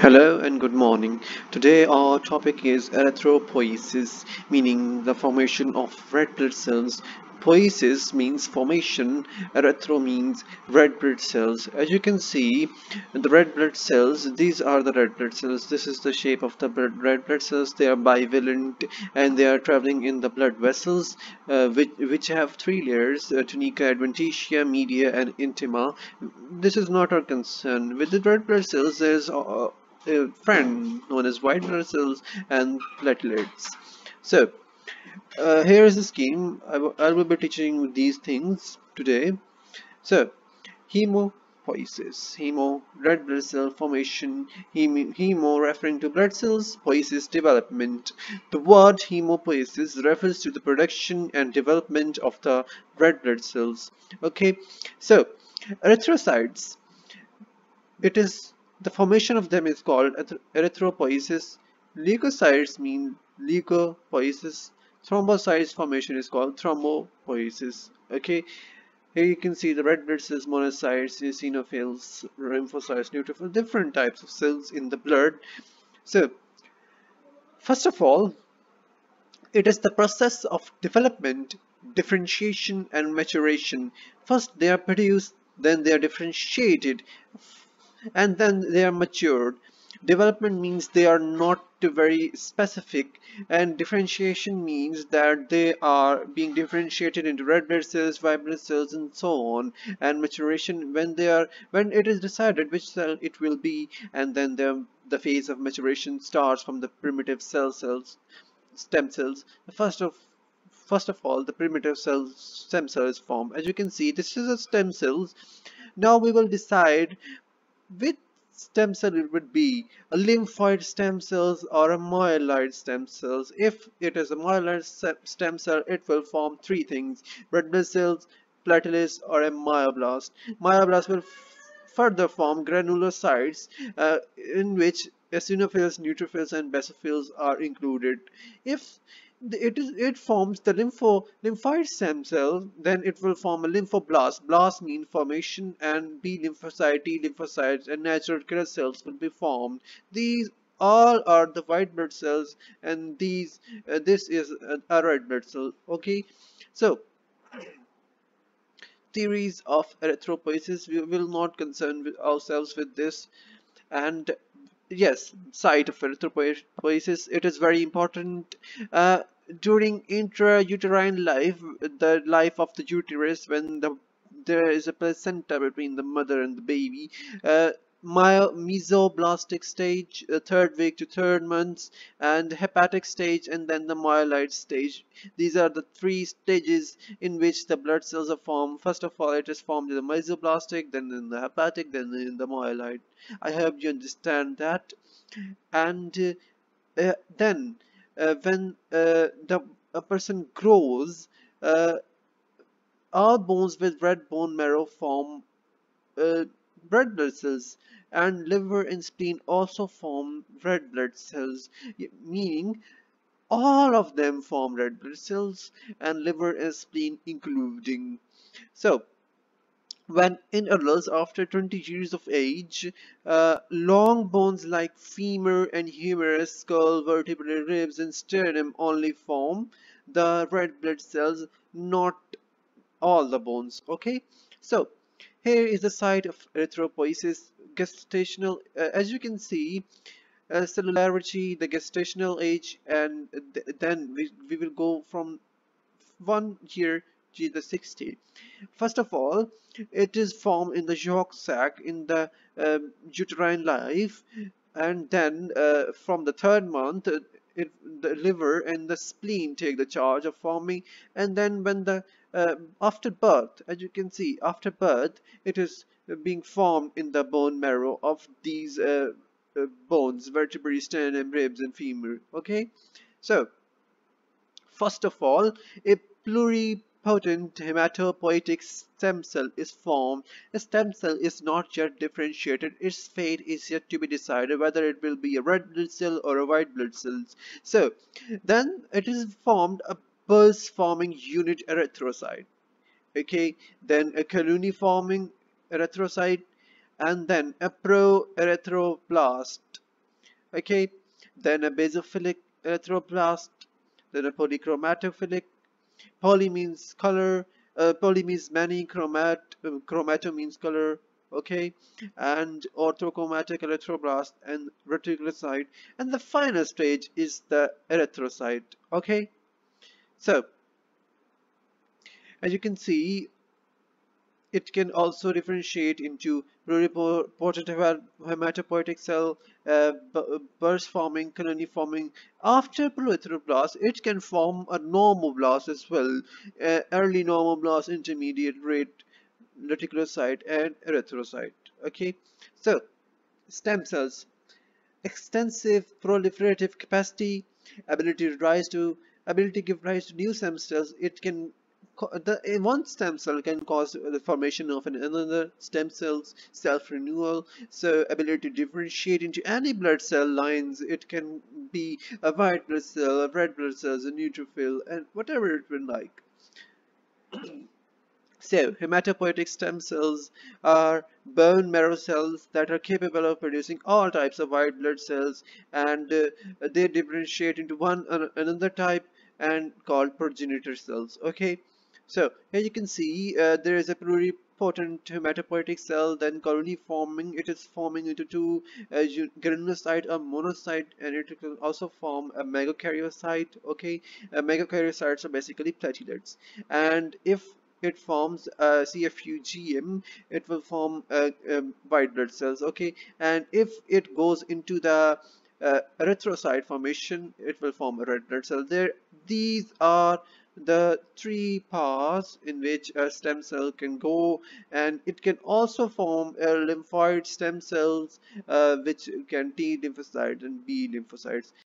Hello and good morning. Today our topic is erythropoiesis, meaning the formation of red blood cells. Poiesis means formation, erythro means red blood cells. As you can see, the red blood cells, these are the red blood cells. This is the shape of the red blood cells. They are bivalent and they are traveling in the blood vessels, which have three layers: tunica, adventitia, media, and intima. This is not our concern. With the red blood cells, there's a friend known as white blood cells and platelets. So here is the scheme. I will be teaching these things today. So hemopoiesis, hemo, red blood cell formation, hemo referring to blood cells, poiesis development. The word hemopoiesis refers to the production and development of the red blood cells. Okay, so erythrocytes, it is the formation of them is called erythropoiesis. Leukocytes mean leukopoiesis. Thrombocytes formation is called thrombopoiesis. Okay, here you can see the red blood cells, monocytes, eosinophils, lymphocytes, neutrophils, different types of cells in the blood. So first of all, it is the process of development, differentiation, and maturation. First they are produced, then they are differentiated, and then they are matured. Development means they are not very specific, and differentiation means that they are being differentiated into red blood cells, white blood cells, and so on. And maturation, when it is decided which cell it will be, and then the phase of maturation starts from the primitive cells, stem cells. First of all, the primitive stem cells form. As you can see, this is a stem cells. Now we will decide which stem cell it would be, a lymphoid stem cells or a myeloid stem cells. If it is a myeloid stem cell, it will form three things: red blood cells, platelets, or a myoblast. Myoblast will further form granulocytes, in which eosinophils, neutrophils, and basophils are included. If it forms the lymphoid stem cell, then it will form a lymphoblast. Blast mean formation, and B lymphocyte, T lymphocytes, and natural killer cells will be formed. These all are the white blood cells, and this is a red blood cell. Okay, so theories of erythropoiesis, we will not concern ourselves with this. And yes, site of erythropoiesis, it is very important during intrauterine life, the life of the uterus, when there is a placenta between the mother and the baby. Mesoblastic stage, third week to third months, and hepatic stage, and then the myeloid stage. These are the three stages in which the blood cells are formed. First of all, it is formed in the mesoblastic, then in the hepatic, then in the myeloid. I hope you understand that. And then when a person grows, uh, all bones with red bone marrow form uh, red blood cells, and liver and spleen also form red blood cells, meaning all of them form red blood cells, and liver and spleen including. So when in adults after 20 years of age, long bones like femur and humerus, skull, vertebrae, ribs, and sternum only form the red blood cells, not all the bones. Okay, so here is the site of erythropoiesis. Gestational, as you can see, cellularity, the gestational age, and then we will go from 1 year to the 60. First of all, it is formed in the yolk sac in the uterine life, and then from the third month, the liver and the spleen take the charge of forming, and then when the after birth, as you can see, after birth, it is being formed in the bone marrow of these bones, vertebrae, sternum, ribs, and femur. Okay, so first of all, a pluripotent hematopoietic stem cell is formed. A stem cell is not yet differentiated. Its fate is yet to be decided, whether it will be a red blood cell or a white blood cell. So then it is formed a pulse forming unit erythrocyte. Okay, then a colony forming erythrocyte, and then a pro-erythroblast. Okay, then a basophilic erythroblast, then a polychromatophilic. Poly means color, poly means many, chromato means color, okay, and orthochromatic erythroblast and reticulocyte, and the final stage is the erythrocyte, okay. So as you can see, it can also differentiate into pluripotent hematopoietic cell, burst forming, colony forming. After proliferablast, it can form a normoblast as well, early normoblast, intermediate rate, reticulocyte, and erythrocyte. Okay, so stem cells, extensive proliferative capacity, ability to rise to ability to give rise to new stem cells. It can one stem cell can cause the formation of another stem cells, self-renewal. So ability to differentiate into any blood cell lines. It can be a white blood cell, a red blood cells, a neutrophil, and whatever it will like. So, hematopoietic stem cells are bone marrow cells that are capable of producing all types of white blood cells, and they differentiate into another type and called progenitor cells. Okay, so here you can see there is a pluripotent hematopoietic cell, then colony forming. It is forming into two granulocyte or monocyte, and it can also form a megakaryocyte. Okay, megakaryocytes are basically platelets, and if it forms a CFUGM, it will form white blood cells. Okay, and if it goes into the erythrocyte formation, it will form a red blood cell. These are the three paths in which a stem cell can go, and it can also form lymphoid stem cells, which can T lymphocytes and B lymphocytes.